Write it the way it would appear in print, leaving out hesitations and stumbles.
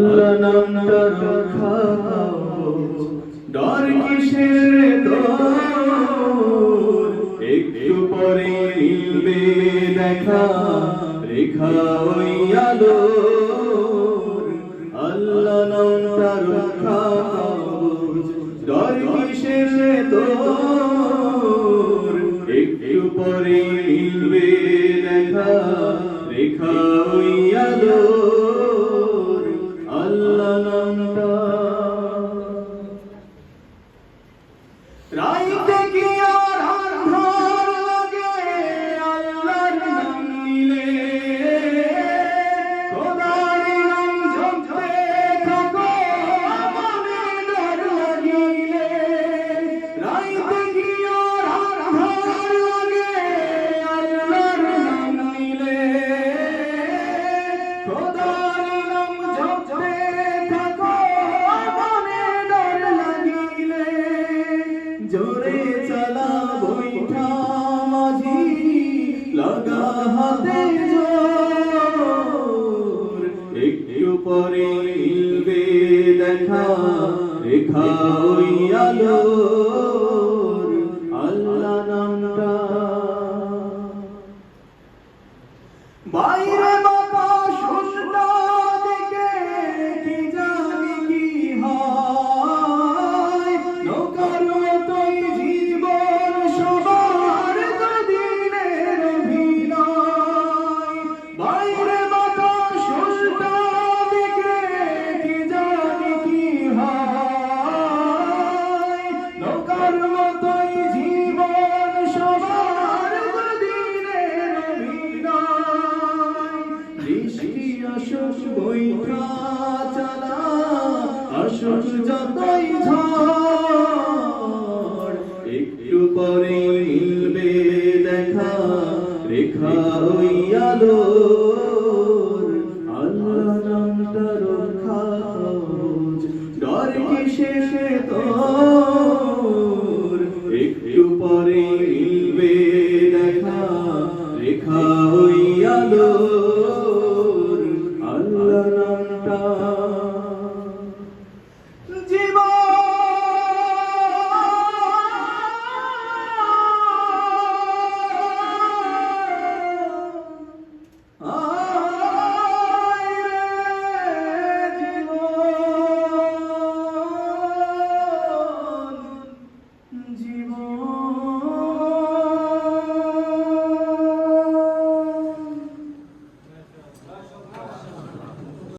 আল্লাহ নামটা রক্ষা ডর কিসের তোর একটু পরে মিলবে দেখা রেখা ওই আলোর আল্লাহ নামটা রক্ষা ডর কিসের তোর একটু পরে মিলবে দেখা রেখা ওই আলোর আল্লাহ নামটা রাইতে কি আর আন্ধার লাগে আল্লাহর নাম নিলে খোদার নাম জপতে থাকো মনে ডর লাগিলে রাইতে কি আর আন্ধার লাগে আল্লাহর নাম নিলে খোদার নাম জপতে থাকো মনে ডর লাগিলে জোরে চালা বৈঠা মাঝি লাগা হাতে জোর একটু পরে মিলবে দেখা রেখা ওই আলোর আল্লাহ নামটা বাইরে বাতাস উল্টা দিকে কি জানি কি হয় নৌকার মতোই জীবন সবার দুদিনের অভিনয় বাইরে বাতাস উল্টা দিকে কি জানি কি হয় নৌকার মতোই জীবন সবার দুদিনের অভিনয় বৃষ্টি আসুক বৈঠা চালা আসুক যতই ঝড় একটু পরে মিলবে দেখা রেখা ওই আলোর আল্লাহ নামটা রক্ষা ডর কিসের তোর একটু পরে মিলবে দেখা রেখা ওই আলোর আল্লাহ নামটা